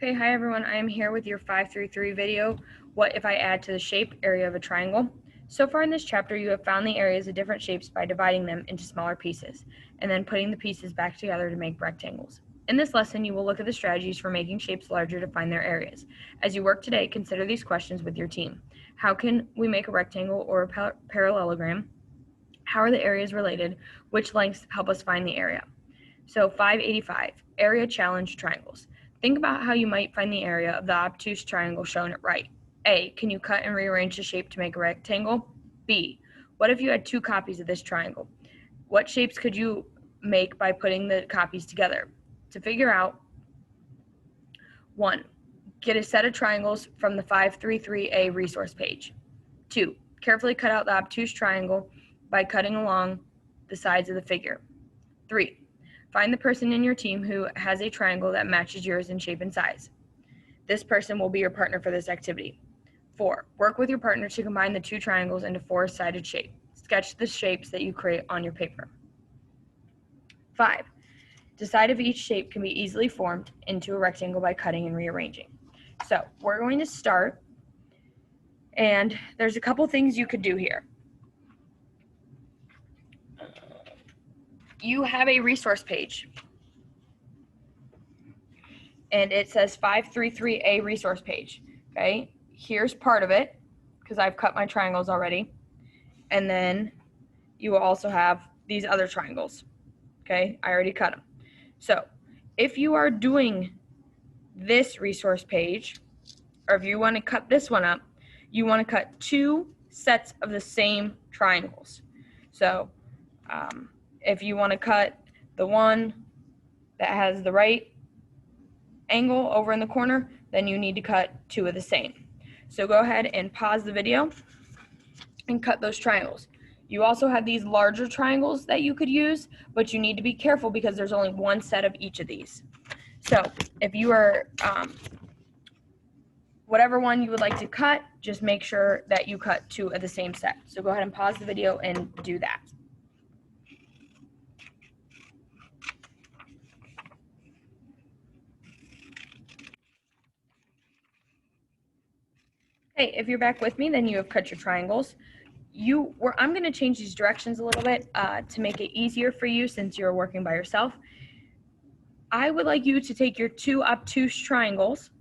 Okay, hi everyone. I am here with your 533 video, What if I add to the shape area of a triangle? So far in this chapter, you have found the areas of different shapes by dividing them into smaller pieces, and then putting the pieces back together to make rectangles. In this lesson, you will look at the strategies for making shapes larger to find their areas. As you work today, consider these questions with your team. How can we make a rectangle or a parallelogram? How are the areas related? Which lengths help us find the area? So 585, area challenge triangles. Think about how you might find the area of the obtuse triangle shown at right. A, can you cut and rearrange the shape to make a rectangle? B, what if you had two copies of this triangle? What shapes could you make by putting the copies together? To figure out, 1, get a set of triangles from the 533A resource page. 2, carefully cut out the obtuse triangle by cutting along the sides of the figure. 3, find the person in your team who has a triangle that matches yours in shape and size. This person will be your partner for this activity. 4, work with your partner to combine the two triangles into four-sided shape. Sketch the shapes that you create on your paper. 5, decide if each shape can be easily formed into a rectangle by cutting and rearranging. So we're going to start, and there's a couple things you could do here. You have a resource page, and it says 533A resource page. Okay, here's part of it because I've cut my triangles already, and then you will also have these other triangles. Okay, I already cut them. So if you are doing this resource page, or if you want to cut this one up, you want to cut two sets of the same triangles. So if you want to cut the one that has the right angle over in the corner, then you need to cut two of the same. So go ahead and pause the video and cut those triangles. You also have these larger triangles that you could use, but you need to be careful because there's only one set of each of these. So if you are, whatever one you would like to cut, just make sure that you cut two of the same set. So go ahead and pause the video and do that. Okay, if you're back with me, then you have cut your triangles. I'm going to change these directions a little bit to make it easier for you since you're working by yourself. I would like you to take your two obtuse triangles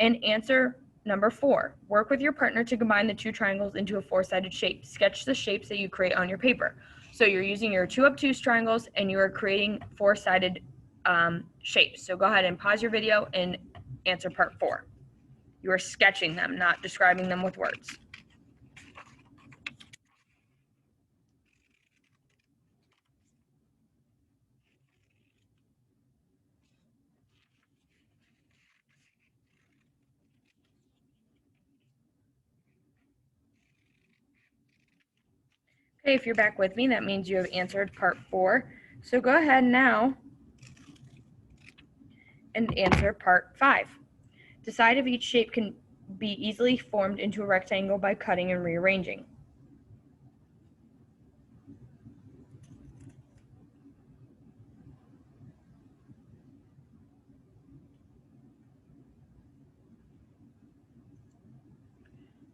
and answer number 4. Work with your partner to combine the two triangles into a four-sided shape. Sketch the shapes that you create on your paper. So you're using your two obtuse triangles and you are creating four-sided shapes. So go ahead and pause your video and answer part 4. You are sketching them, not describing them with words. Okay, if you're back with me, that means you have answered part 4. So go ahead now and answer part 5. Decide if each shape can be easily formed into a rectangle by cutting and rearranging.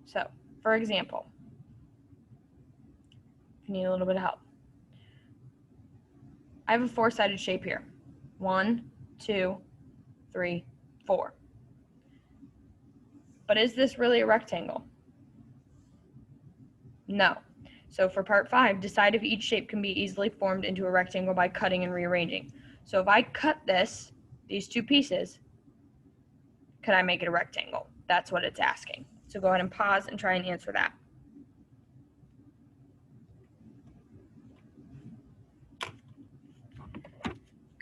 So, for example, if you need a little bit of help, I have a four-sided shape here. 1, 2, 3, 4. But is this really a rectangle? No. So for part 5, decide if each shape can be easily formed into a rectangle by cutting and rearranging. So if I cut these two pieces, can I make it a rectangle? That's what it's asking. So go ahead and pause and try and answer that.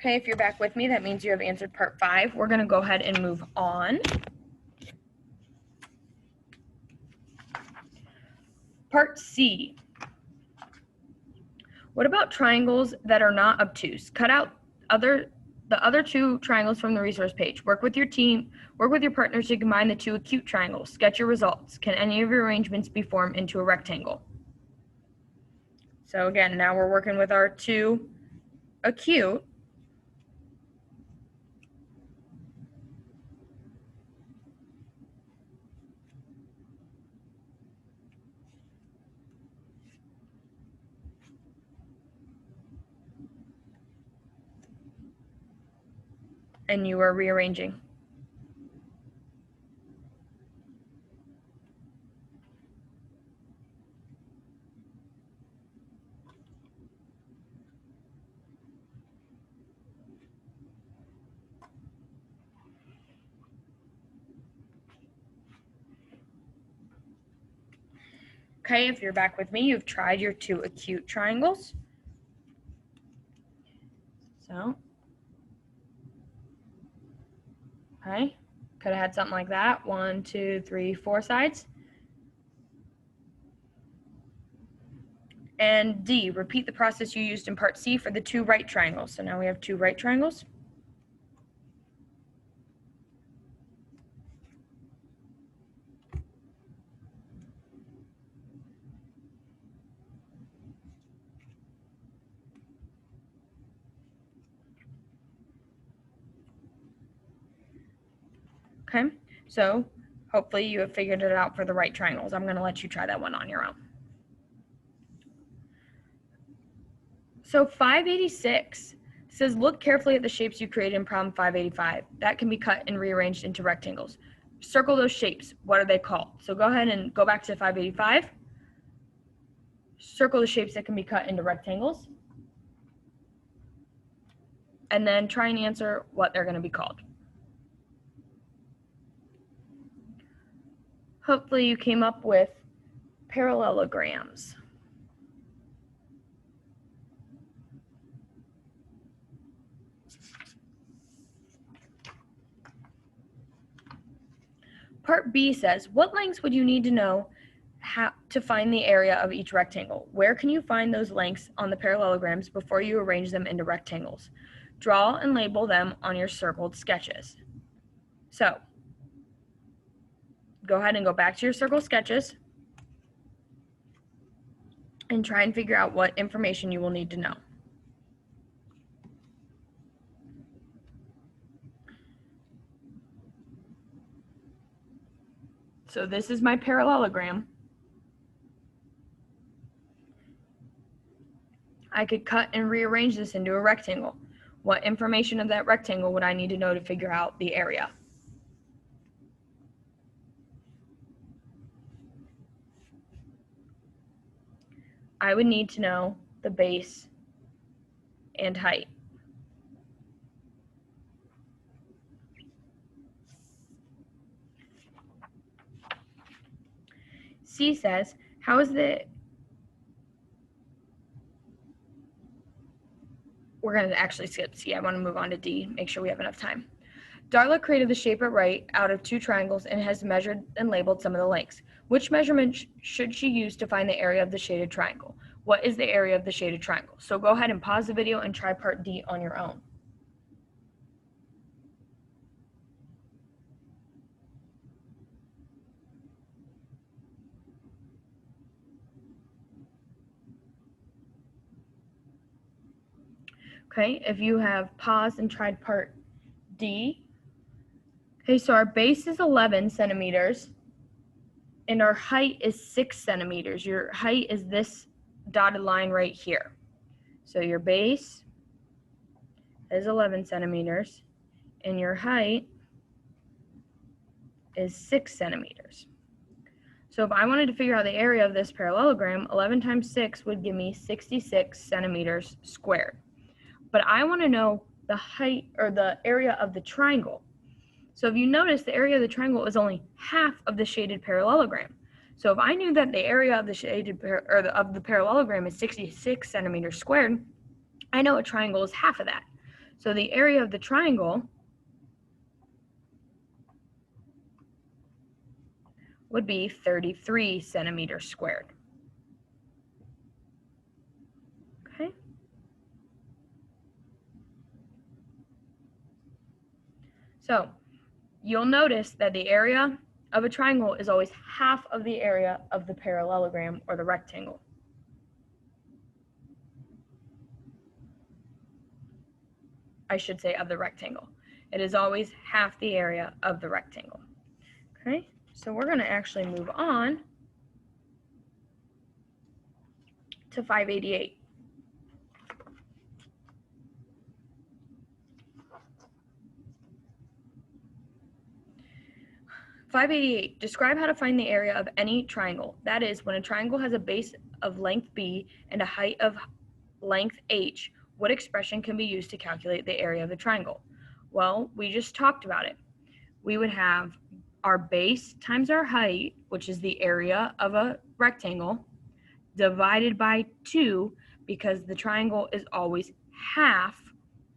Okay, if you're back with me, that means you have answered part 5. We're going to go ahead and move on. Part C. What about triangles that are not obtuse? Cut out the other two triangles from the resource page. Work with your partners to combine the two acute triangles. Sketch your results. Can any of your arrangements be formed into a rectangle? So again, now we're working with our two acute. and you are rearranging. Okay, if you're back with me, you've tried your two acute triangles. So, okay, could have had something like that. 1, 2, 3, 4 sides. And D, repeat the process you used in part C for the two right triangles. So now we have two right triangles. Okay, so hopefully you have figured it out for the right triangles. I'm going to let you try that one on your own. So 586 says, look carefully at the shapes you created in problem 585. That can be cut and rearranged into rectangles. Circle those shapes. What are they called? So go ahead and go back to 585. Circle the shapes that can be cut into rectangles. And then try and answer what they're going to be called. Hopefully you came up with parallelograms. Part B says, what lengths would you need to know to find the area of each rectangle? Where can you find those lengths on the parallelograms before you arrange them into rectangles? Draw and label them on your circled sketches. So, go ahead and go back to your circle sketches and try and figure out what information you will need to know. So this is my parallelogram. I could cut and rearrange this into a rectangle. What information of that rectangle would I need to know to figure out the area? I would need to know the base and height. C says, how is the... We're going to actually skip C. I want to move on to D, make sure we have enough time. Darla created the shape at right out of two triangles and has measured and labeled some of the lengths. Which measurement should she use to find the area of the shaded triangle? What is the area of the shaded triangle? So go ahead and pause the video and try part D on your own. Okay, if you have paused and tried part D. Okay, so our base is 11 centimeters and our height is 6 centimeters. Your height is this dotted line right here. So your base is 11 centimeters and your height is 6 centimeters. So if I wanted to figure out the area of this parallelogram, 11 times 6 would give me 66 centimeters squared. But I want to know the height or the area of the triangle. So if you notice, the area of the triangle is only half of the shaded parallelogram. So if I knew that the area of the shaded of the parallelogram is 66 centimeters squared, I know a triangle is half of that. So the area of the triangle would be 33 centimeters squared. Okay. So you'll notice that the area of a triangle is always half of the area of the parallelogram or the rectangle. I should say of the rectangle. It is always half the area of the rectangle. Okay, so we're going to actually move on to 588. 588, describe how to find the area of any triangle. That is, when a triangle has a base of length b and a height of length h, what expression can be used to calculate the area of the triangle? Well, we just talked about it. We would have our base times our height, which is the area of a rectangle, divided by 2, because the triangle is always half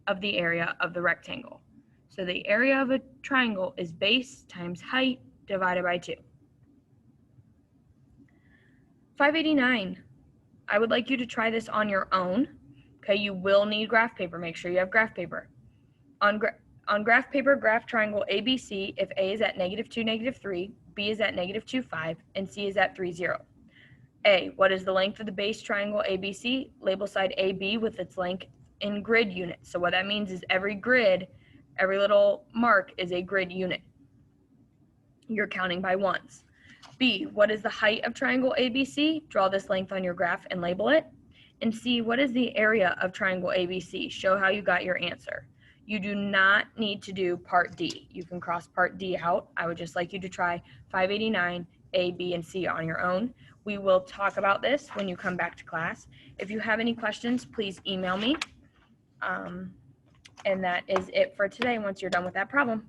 of the area of the rectangle. So the area of a triangle is base times height divided by 2. 589. I would like you to try this on your own. Okay, you will need graph paper. Make sure you have graph paper. On graph paper, graph triangle ABC if A is at -2, -3, B is at -2, 5, and C is at 3, 0. A, what is the length of the base triangle ABC? Label side AB with its length in grid units. So what that means is every grid, every little mark is a grid unit. You're counting by ones. B, what is the height of triangle ABC? Draw this length on your graph and label it. And C, what is the area of triangle ABC? Show how you got your answer. You do not need to do part D. You can cross part D out. I would just like you to try 589, A, B, and C on your own. We will talk about this when you come back to class. If you have any questions, please email me. And that is it for today once you're done with that problem.